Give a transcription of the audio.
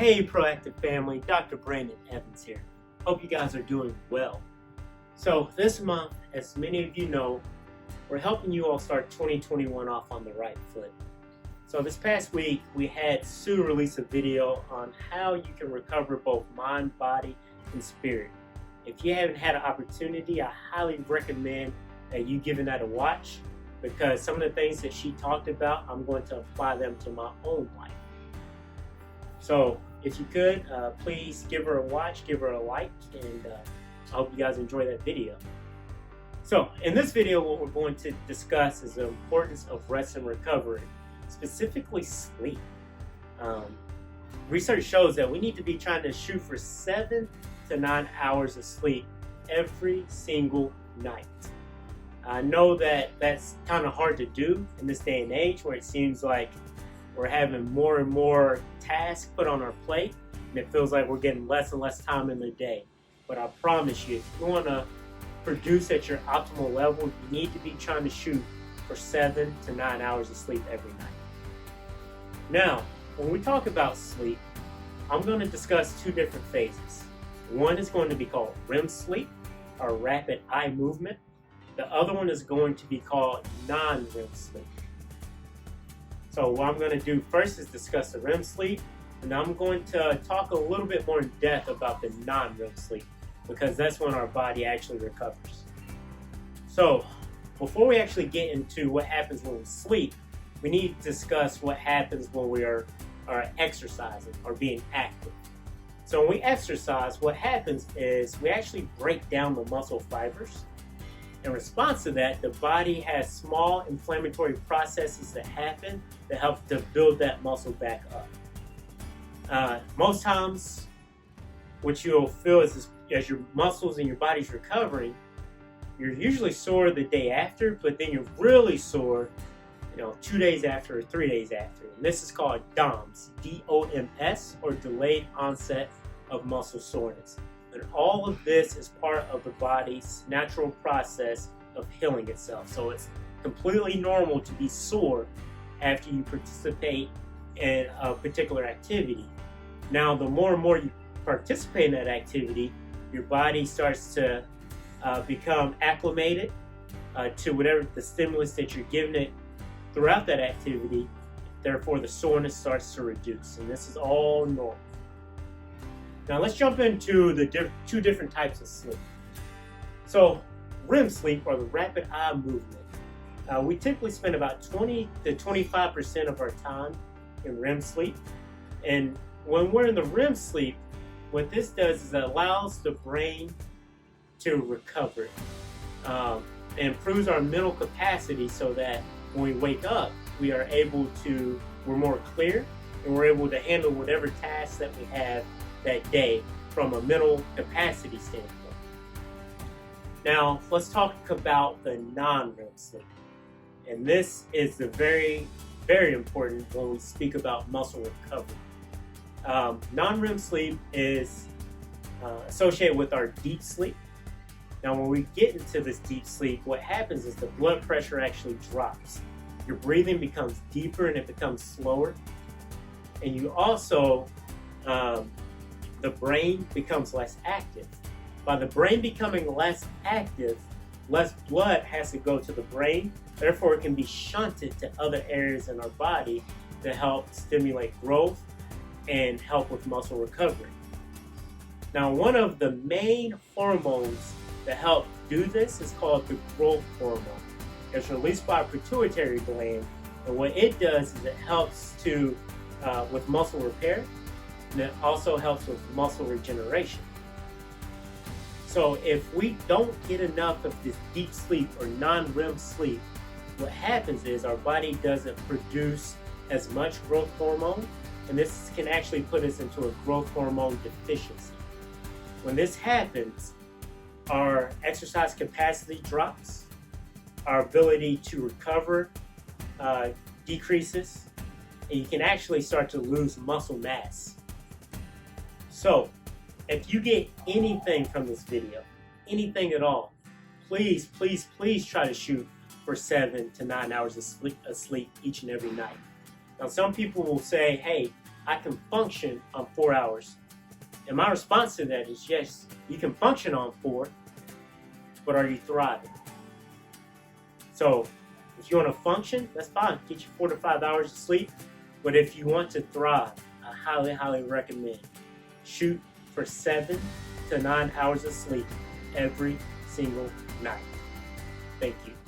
Hey Proactive family, Dr. Brandon Evans here. Hope you guys are doing well. So this month, as many of you know, we're helping you all start 2021 off on the right foot. So this past week, we had Sue release a video on how you can recover both mind, body, and spirit. If you haven't had an opportunity, I highly recommend that you giving that a watch, because some of the things that she talked about, I'm going to apply them to my own life. So if you could, please give her a watch, give her a like, and I hope you guys enjoy that video. So in this video, what we're going to discuss is the importance of rest and recovery, specifically sleep. Research shows that we need to be trying to shoot for 7 to 9 hours of sleep every single night. I know that that's kind of hard to do in this day and age, where it seems like we're having more and more tasks put on our plate, and it feels like we're getting less and less time in the day. But I promise you, if you want to produce at your optimal level, you need to be trying to shoot for 7 to 9 hours of sleep every night. Now, when we talk about sleep, I'm going to discuss two different phases. One is going to be called REM sleep, or rapid eye movement. The other one is going to be called non-REM sleep. So what I'm going to do first is discuss the REM sleep, and I'm going to talk a little bit more in depth about the non-REM sleep, because that's when our body actually recovers. So before we actually get into what happens when we sleep, we need to discuss what happens when we are exercising or being active. So when we exercise, what happens is we actually break down the muscle fibers. In response to that, the body has small inflammatory processes that happen that help to build that muscle back up. Most times, what you'll feel is as your muscles and your body's recovering, you're usually sore the day after, but then you're really sore, 2 days after or 3 days after. And this is called DOMS, D-O-M-S, or delayed onset of muscle soreness. And all of this is part of the body's natural process of healing itself. So it's completely normal to be sore after you participate in a particular activity. Now, the more and more you participate in that activity, your body starts to become acclimated to whatever the stimulus that you're giving it throughout that activity. Therefore, the soreness starts to reduce, and this is all normal. Now let's jump into the two different types of sleep. So REM sleep, or the rapid eye movement. We typically spend about 20 to 25% of our time in REM sleep. And when we're in the REM sleep, what this does is it allows the brain to recover. It improves our mental capacity so that when we wake up, we're more clear, and we're able to handle whatever tasks that we have that day from a mental capacity standpoint. Now, let's talk about the non-REM sleep. And this is the very, very important when we speak about muscle recovery. Non-REM sleep is associated with our deep sleep. Now, when we get into this deep sleep, what happens is the blood pressure actually drops. Your breathing becomes deeper and it becomes slower. And you also, the brain becomes less active. By the brain becoming less active, less blood has to go to the brain. Therefore, it can be shunted to other areas in our body to help stimulate growth and help with muscle recovery. Now, one of the main hormones that help do this is called the growth hormone. It's released by a pituitary gland, and what it does is it helps with muscle repair, and it also helps with muscle regeneration. So if we don't get enough of this deep sleep or non-REM sleep, what happens is our body doesn't produce as much growth hormone, and this can actually put us into a growth hormone deficiency. When this happens, our exercise capacity drops, our ability to recover decreases, and you can actually start to lose muscle mass. So, if you get anything from this video, anything at all, please, please, please try to shoot for 7 to 9 hours of sleep each and every night. Now, some people will say, hey, I can function on 4 hours. And my response to that is yes, you can function on 4, but are you thriving? So if you want to function, that's fine. Get you 4 to 5 hours of sleep. But if you want to thrive, I highly, highly recommend shoot for 7 to 9 hours of sleep every single night. Thank you.